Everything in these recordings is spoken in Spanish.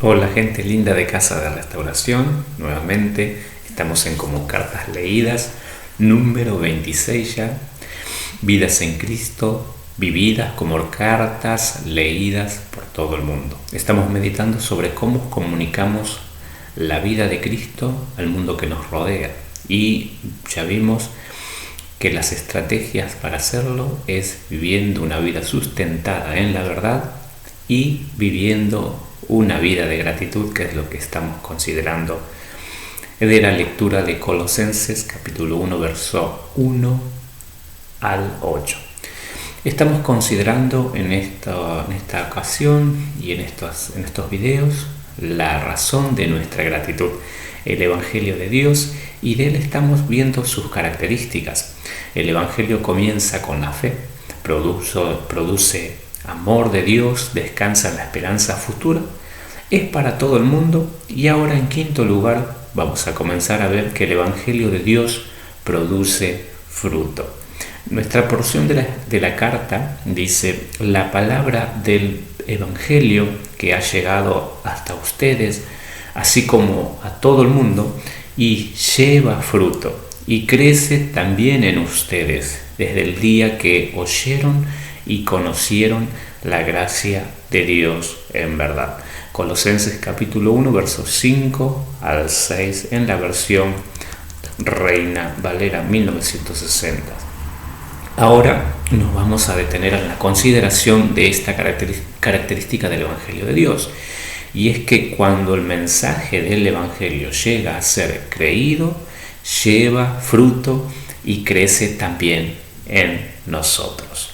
Hola gente linda de Casa de Restauración, nuevamente estamos en Como Cartas Leídas, número 26 ya, vidas en Cristo, vividas como cartas leídas por todo el mundo. Estamos meditando sobre cómo comunicamos la vida de Cristo al mundo que nos rodea y ya vimos que las estrategias para hacerlo es viviendo una vida sustentada en la verdad y viviendo una vida de gratitud, que es lo que estamos considerando de la lectura de Colosenses capítulo 1, verso 1 al 8. Estamos considerando en esta ocasión y en estos videos la razón de nuestra gratitud, el Evangelio de Dios, y de él estamos viendo sus características. El Evangelio comienza con la fe, produce amor de Dios, descansa en la esperanza futura, es para todo el mundo. Y ahora, en quinto lugar, vamos a comenzar a ver que el Evangelio de Dios produce fruto. Nuestra porción de la carta dice: la palabra del Evangelio que ha llegado hasta ustedes, así como a todo el mundo, y lleva fruto, y crece también en ustedes, desde el día que oyeron y conocieron la gracia de Dios en verdad. Colosenses capítulo 1, versos 5 al 6 en la versión Reina Valera 1960. Ahora nos vamos a detener en la consideración de esta característica del Evangelio de Dios, y es que cuando el mensaje del Evangelio llega a ser creído, lleva fruto y crece también en nosotros.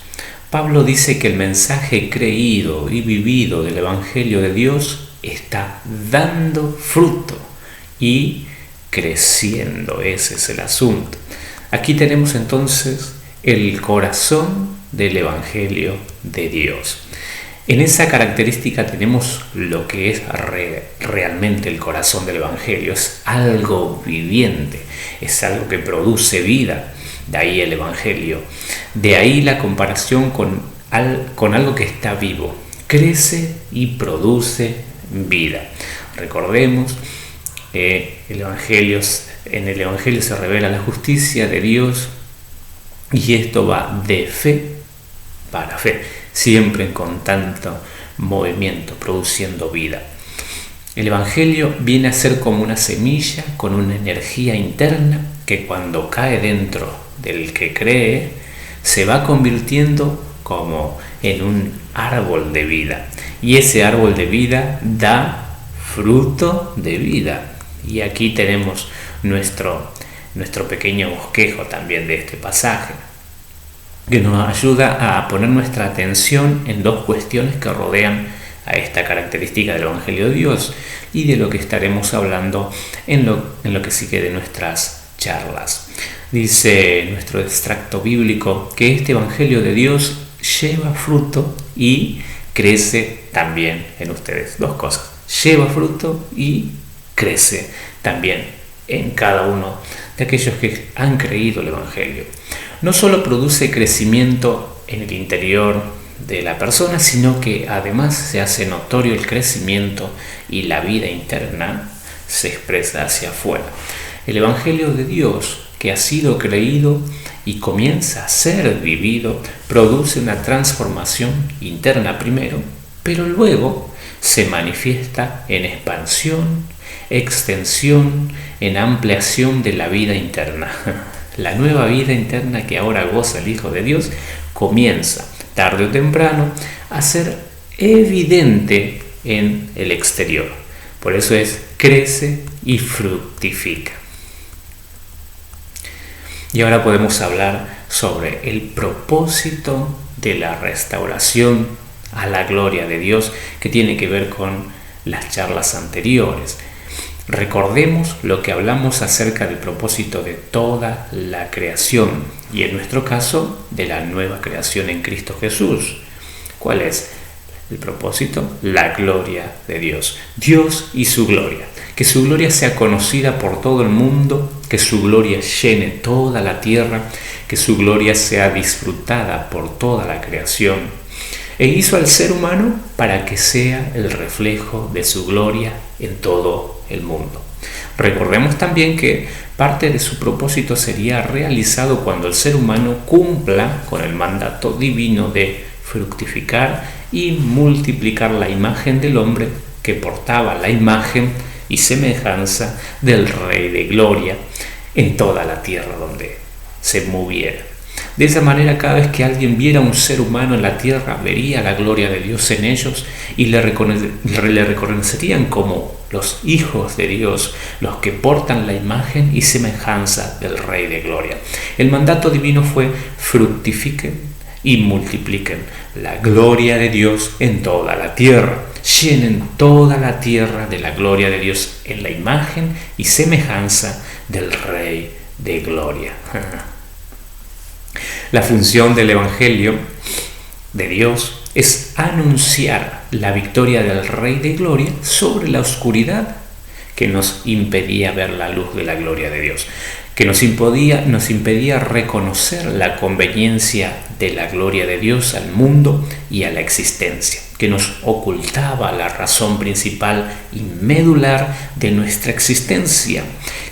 Pablo dice que el mensaje creído y vivido del Evangelio de Dios está dando fruto y creciendo. Ese es el asunto. Aquí tenemos entonces el corazón del Evangelio de Dios. En esa característica tenemos lo que es realmente el corazón del Evangelio. Es algo viviente, es algo que produce vida. De ahí el Evangelio. De ahí la comparación con algo que está vivo. Crece y produce vida. Recordemos que en el Evangelio se revela la justicia de Dios, y esto va de fe para fe, siempre con tanto movimiento, produciendo vida. El Evangelio viene a ser como una semilla con una energía interna que cuando cae dentro del que cree, se va convirtiendo como en un árbol de vida. Y ese árbol de vida da fruto de vida. Y aquí tenemos nuestro pequeño bosquejo también de este pasaje, que nos ayuda a poner nuestra atención en dos cuestiones que rodean a esta característica del Evangelio de Dios y de lo que estaremos hablando en lo que sigue de nuestras charlas. Dice nuestro extracto bíblico que este Evangelio de Dios lleva fruto y crece también en ustedes. Dos cosas: lleva fruto y crece también en cada uno de aquellos que han creído el Evangelio. No solo produce crecimiento en el interior de la persona, sino que además se hace notorio el crecimiento y la vida interna se expresa hacia afuera. El Evangelio de Dios, que ha sido creído y comienza a ser vivido, produce una transformación interna primero, pero luego se manifiesta en expansión, extensión, en ampliación de la vida interna. La nueva vida interna que ahora goza el Hijo de Dios comienza, tarde o temprano, a ser evidente en el exterior. Por eso crece y fructifica. Y ahora podemos hablar sobre el propósito de la restauración a la gloria de Dios, que tiene que ver con las charlas anteriores. Recordemos lo que hablamos acerca del propósito de toda la creación, y en nuestro caso de la nueva creación en Cristo Jesús. ¿Cuál es el propósito? La gloria de Dios. Dios y su gloria. Que su gloria sea conocida por todo el mundo, que su gloria llene toda la tierra, que su gloria sea disfrutada por toda la creación. e hizo al ser humano para que sea el reflejo de su gloria en todo el mundo. Recordemos también que parte de su propósito sería realizado cuando el ser humano cumpla con el mandato divino de fructificar y multiplicar la imagen del hombre que portaba la imagen y semejanza del Rey de Gloria en toda la tierra donde se moviera. De esa manera, cada vez que alguien viera a un ser humano en la tierra, vería la gloria de Dios en ellos y le reconocerían como los hijos de Dios, los que portan la imagen y semejanza del Rey de Gloria. El mandato divino fue: fructifiquen y multipliquen la gloria de Dios en toda la tierra. Llenen toda la tierra de la gloria de Dios en la imagen y semejanza del Rey de Gloria. La función del Evangelio de Dios es anunciar la victoria del Rey de Gloria sobre la oscuridad que nos impedía ver la luz de la gloria de Dios, que nos impedía reconocer la conveniencia de la gloria de Dios al mundo y a la existencia, que nos ocultaba la razón principal y medular de nuestra existencia,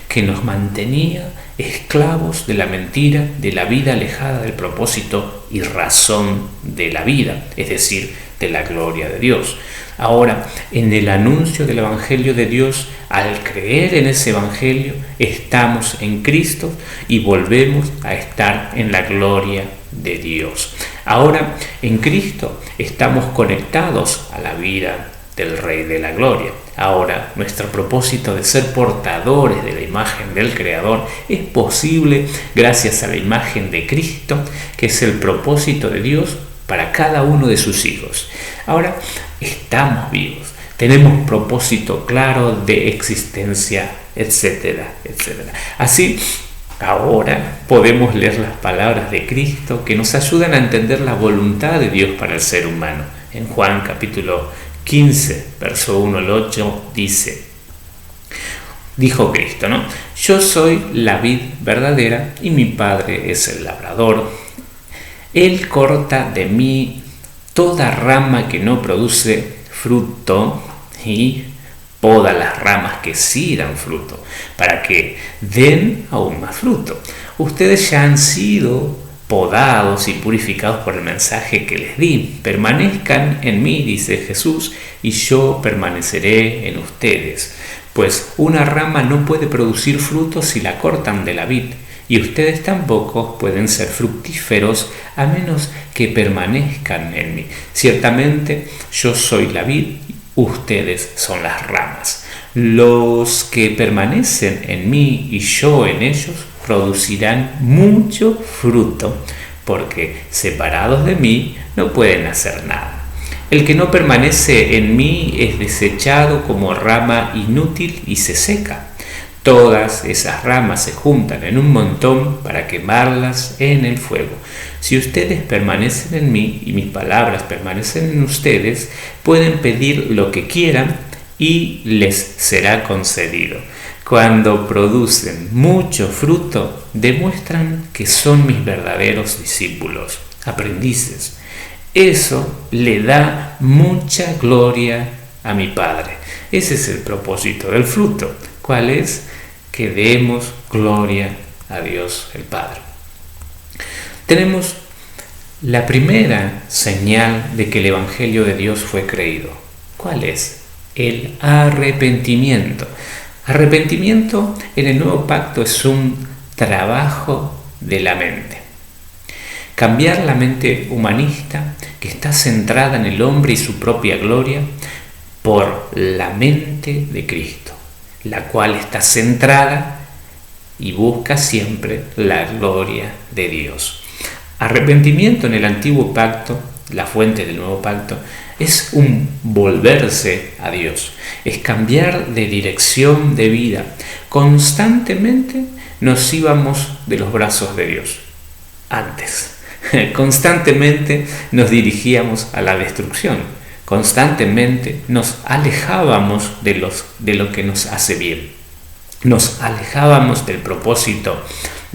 que nos mantenía esclavos de la mentira, de la vida alejada del propósito y razón de la vida, es decir, de la gloria de Dios. Ahora, en el anuncio del Evangelio de Dios, al creer en ese Evangelio, estamos en Cristo y volvemos a estar en la gloria de Dios. Ahora, en Cristo estamos conectados a la vida del Rey de la Gloria. Ahora, nuestro propósito de ser portadores de la imagen del Creador es posible gracias a la imagen de Cristo, que es el propósito de Dios para cada uno de sus hijos. Ahora, estamos vivos, tenemos propósito claro de existencia, etcétera, etcétera. Así, ahora podemos leer las palabras de Cristo que nos ayudan a entender la voluntad de Dios para el ser humano. En Juan capítulo 15, verso 1 al 8, dijo Cristo, ¿no? Yo soy la vid verdadera y mi Padre es el labrador. Él corta de mí toda rama que no produce fruto y poda las ramas que sí dan fruto, para que den aún más fruto. Ustedes ya han sido podados y purificados por el mensaje que les di. Permanezcan en mí, dice Jesús, y yo permaneceré en ustedes. Pues una rama no puede producir fruto si la cortan de la vid, y ustedes tampoco pueden ser fructíferos a menos que permanezcan en mí. Ciertamente yo soy la vid, ustedes son las ramas. Los que permanecen en mí y yo en ellos producirán mucho fruto, porque separados de mí no pueden hacer nada. El que no permanece en mí es desechado como rama inútil y se seca. Todas esas ramas se juntan en un montón para quemarlas en el fuego. Si ustedes permanecen en mí y mis palabras permanecen en ustedes, pueden pedir lo que quieran y les será concedido. Cuando producen mucho fruto, demuestran que son mis verdaderos discípulos, aprendices. Eso le da mucha gloria a mi Padre. Ese es el propósito del fruto. ¿Cuál es? Que demos gloria a Dios el Padre. Tenemos la primera señal de que el Evangelio de Dios fue creído. ¿Cuál es? El arrepentimiento. Arrepentimiento en el nuevo pacto es un trabajo de la mente. Cambiar la mente humanista, que está centrada en el hombre y su propia gloria, por la mente de Cristo, la cual está centrada y busca siempre la gloria de Dios. Arrepentimiento en el antiguo pacto, la fuente del nuevo pacto, es un volverse a Dios, es cambiar de dirección de vida. Constantemente nos íbamos de los brazos de Dios. Antes, constantemente nos dirigíamos a la destrucción. Constantemente nos alejábamos de lo que nos hace bien. Nos alejábamos del propósito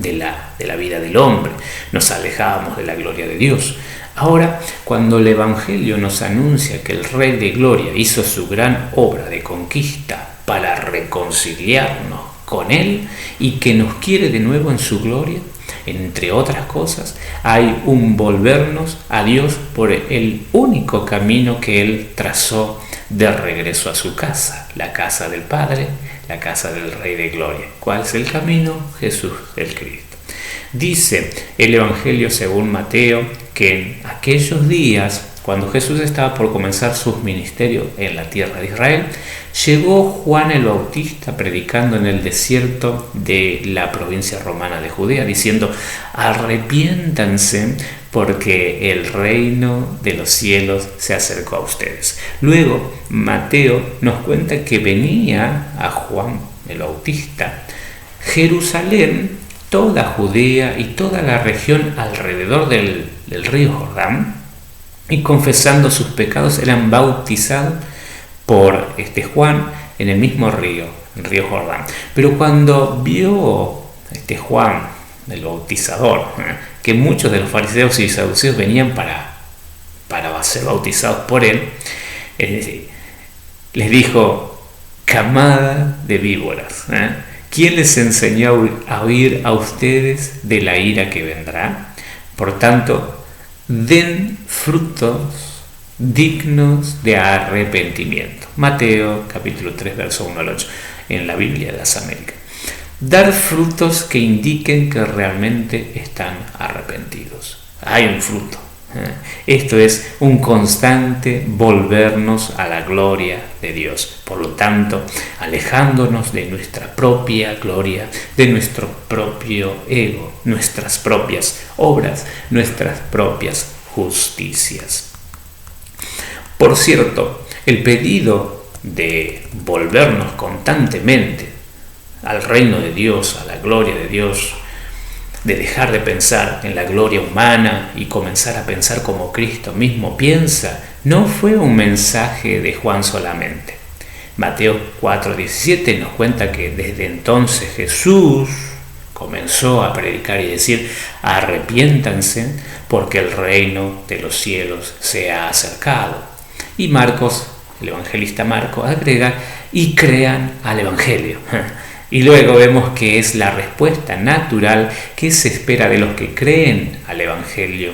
de la vida del hombre, nos alejábamos de la gloria de Dios. Ahora, cuando el Evangelio nos anuncia que el Rey de Gloria hizo su gran obra de conquista para reconciliarnos con Él y que nos quiere de nuevo en su gloria, entre otras cosas, hay un volvernos a Dios por el único camino que Él trazó de regreso a su casa, la casa del Padre, la casa del Rey de Gloria. ¿Cuál es el camino? Jesús el Cristo. Dice el Evangelio según Mateo que en aquellos días, cuando Jesús estaba por comenzar sus ministerios en la tierra de Israel, llegó Juan el Bautista predicando en el desierto de la provincia romana de Judea, diciendo: arrepiéntanse porque el reino de los cielos se acercó a ustedes. Luego Mateo nos cuenta que venía a Juan el Bautista Jerusalén, toda Judea y toda la región alrededor del río Jordán, y confesando sus pecados eran bautizados por Juan en el mismo río, el río Jordán. Pero cuando vio Juan el Bautizador que muchos de los fariseos y saduceos venían para ser bautizados por él, les dijo: camada de víboras, ¿quién les enseñó a huir a ustedes de la ira que vendrá? Por tanto, den frutos dignos de arrepentimiento. Mateo capítulo 3, verso 1 al 8, en la Biblia de las Américas. Dar frutos que indiquen que realmente están arrepentidos. Hay un fruto. Esto es un constante volvernos a la gloria de Dios. Por lo tanto, alejándonos de nuestra propia gloria, de nuestro propio ego, nuestras propias obras, nuestras propias justicias. Por cierto, el pedido de volvernos constantemente al reino de Dios, a la gloria de Dios, de dejar de pensar en la gloria humana y comenzar a pensar como Cristo mismo piensa, no fue un mensaje de Juan solamente. Mateo 4:17 nos cuenta que desde entonces Jesús comenzó a predicar y decir: arrepiéntanse porque el reino de los cielos se ha acercado. Y Marcos, el evangelista Marcos, agrega: y crean al Evangelio. Y luego vemos que es la respuesta natural que se espera de los que creen al Evangelio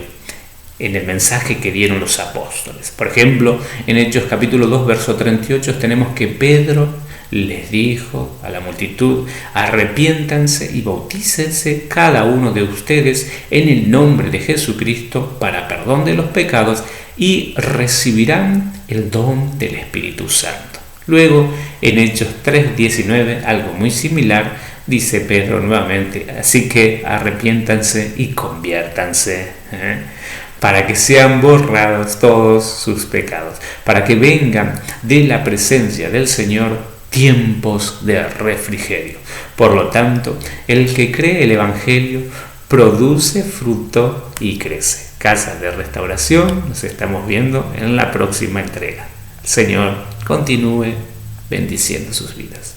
en el mensaje que dieron los apóstoles. Por ejemplo, en Hechos capítulo 2, verso 38, tenemos que Pedro les dijo a la multitud: arrepiéntanse y bautícense cada uno de ustedes en el nombre de Jesucristo para perdón de los pecados y recibirán el don del Espíritu Santo. Luego, en Hechos 3:19, algo muy similar, dice Pedro nuevamente: así que arrepiéntanse y conviértanse, para que sean borrados todos sus pecados, para que vengan de la presencia del Señor tiempos de refrigerio. Por lo tanto, el que cree el Evangelio produce fruto y crece. Casa de Restauración, nos estamos viendo en la próxima entrega. El Señor continúe bendiciendo sus vidas.